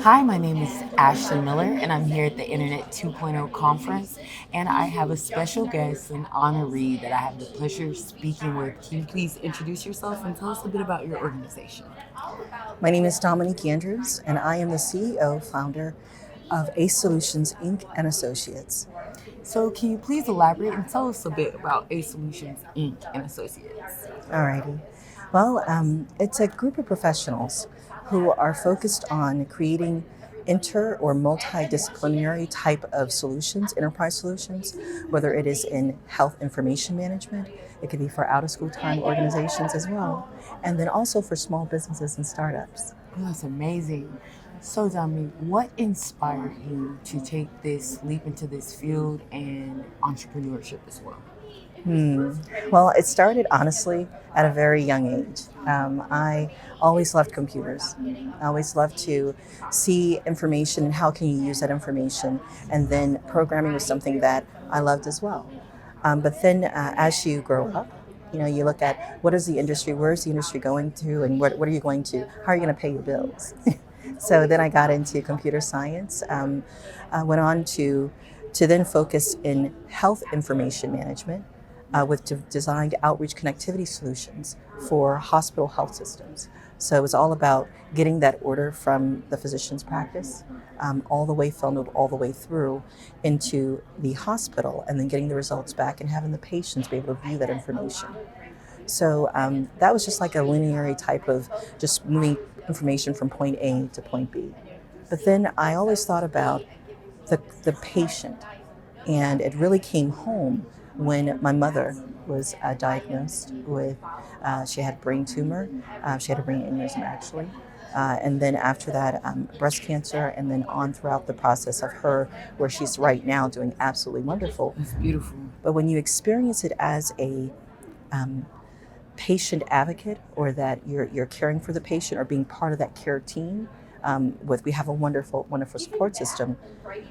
Hi, my name is Ashley Miller, and I'm here at the Internet 2.0 conference. And I have a special guest, an honoree that I have the pleasure of speaking with. Can you please introduce yourself and tell us a bit about your organization? My name is Dominique D, and I am the CEO, founder of Ace Solutions Inc. and Associates. So, can you please elaborate and tell us a bit about A Solutions Inc. and Associates? Alrighty. Well, it's a group of professionals who are focused on creating inter or multidisciplinary type of solutions, enterprise solutions, whether it is in health information management, it could be for out of school time organizations as well, and then also for small businesses and startups. Oh, that's amazing. So, Dominique, what inspired you to take this leap into this field and entrepreneurship as well? Hmm. Well, it started honestly at a very young age. I always loved computers. I always loved to see information and how can you use that information. And then programming was something that I loved as well. But then as you grow up, you look at what is the industry, where is the industry going to, and what are you going to, how are you going to pay your bills? So then I got into computer science, went on to then focus in health information management with designed outreach connectivity solutions for hospital health systems. So it was all about getting that order from the physician's practice all the way funneled all the way through into the hospital and then getting the results back and having the patients be able to view that information. So that was just like a linear type of just moving information from point A to point B. But then I always thought about the patient, and it really came home when my mother was diagnosed with, she had brain tumor, she had a brain aneurysm actually. And then after that, breast cancer, and then on throughout the process of her, where she's right now doing absolutely wonderful. That's beautiful. But when you experience it as a um, patient advocate, or that you're caring for the patient or being part of that care team, we have a wonderful support system.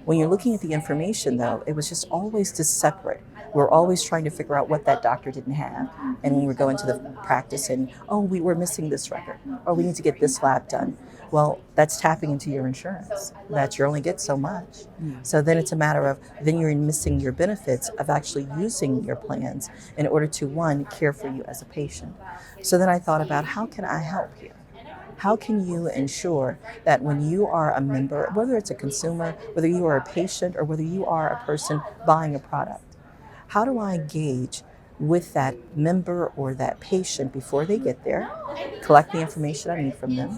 When you're looking at the information, though, it was just always just separate. We're always trying to figure out what that doctor didn't have. And when we go into the practice and, oh, we were missing this record, or we need to get this lab done. Well, that's tapping into your insurance, that you only get so much. Yeah. So then it's a matter of, then you're missing your benefits of actually using your plans in order to, one, care for you as a patient. So then I thought about, how can I help here? How can you ensure that when you are a member, whether it's a consumer, whether you are a patient, or whether you are a person buying a product, how do I engage with that member or that patient before they get there, collect the information I need from them,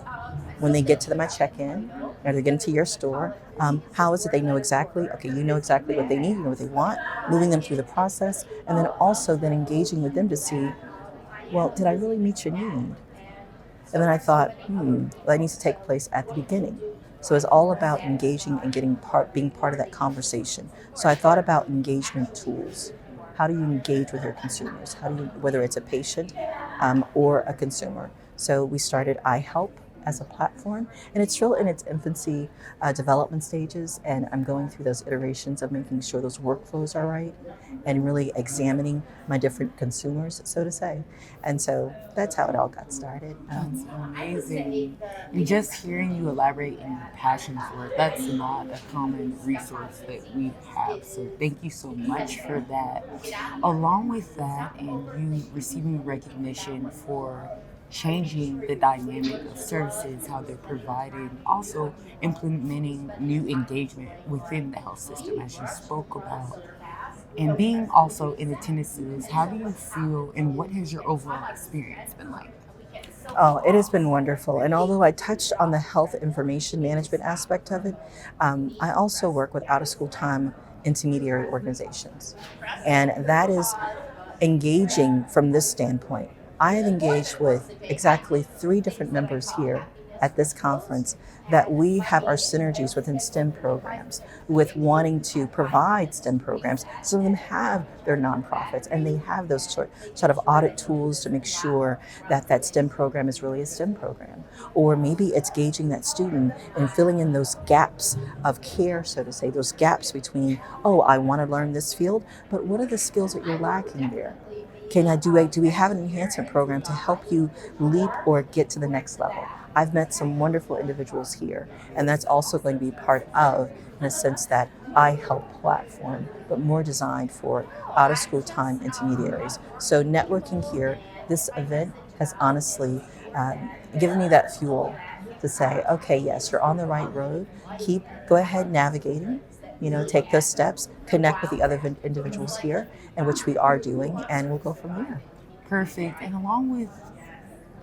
when they get to my check-in, or they get into your store, how is it they know exactly, okay, you know exactly what they need, you know what they want, moving them through the process, and then also then engaging with them to see, well, did I really meet your need? And then I thought, that needs to take place at the beginning. So it's all about engaging and being part of that conversation. So I thought about engagement tools. How do you engage with your consumers? How do you, whether it's a patient or a consumer? So we started iHelp as a platform, and it's still in its infancy development stages. And I'm going through those iterations of making sure those workflows are right, and really examining my different consumers, so to say. And so that's how it all got started. That's amazing. And just hearing you elaborate and your passion for it, that's not a common resource that we have. So thank you so much for that. Along with that, and you receiving recognition for changing the dynamic of services, how they're provided, also implementing new engagement within the health system, as you spoke about. And being also in attendance to this, how do you feel and what has your overall experience been like? Oh, it has been wonderful. And although I touched on the health information management aspect of it, I also work with out of school time intermediary organizations. And that is engaging from this standpoint. I have engaged with exactly 3 different members here at this conference that we have our synergies within STEM programs, with wanting to provide STEM programs. Some of them have their nonprofits and they have those sort of audit tools to make sure that that STEM program is really a STEM program. Or maybe it's gauging that student and filling in those gaps of care, so to say, those gaps between, oh, I want to learn this field, but what are the skills that you're lacking there? do we have an enhancement program to help you leap or get to the next level? I've met some wonderful individuals here, and that's also going to be part of, in a sense, that I help platform, but more designed for out of school time intermediaries. So networking here, this event has honestly given me that fuel to say, okay, yes, you're on the right road. Go ahead navigating, take those steps, connect with the other individuals here, and which we are doing, and we'll go from there. Perfect. And along with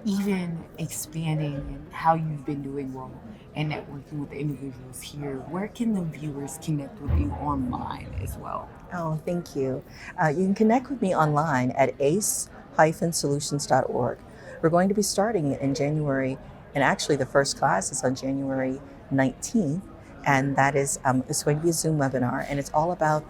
even expanding and how you've been doing well and networking with the individuals here, where can the viewers connect with you online as well? Oh, thank you. You can connect with me online at ace-solutions.org. We're going to be starting in January, and actually the first class is on January 19th, and that is it's going to be a Zoom webinar, and it's all about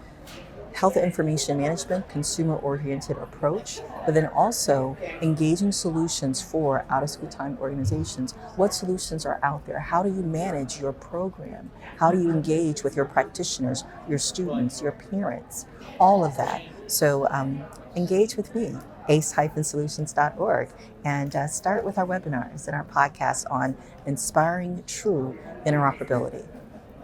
health information management, consumer-oriented approach, but then also engaging solutions for out-of-school time organizations. What solutions are out there? How do you manage your program? How do you engage with your practitioners, your students, your parents, all of that? So engage with me, ace-solutions.org, and start with our webinars and our podcast on inspiring true interoperability.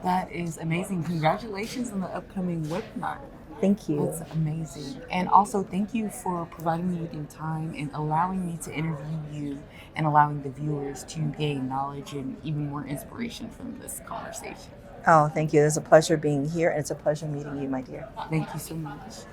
That is amazing. Congratulations on the upcoming webinar. Thank you. That's amazing. And also, thank you for providing me with your time and allowing me to interview you and allowing the viewers to gain knowledge and even more inspiration from this conversation. Oh, thank you. It's a pleasure being here, and it's a pleasure meeting you, my dear. Thank you so much.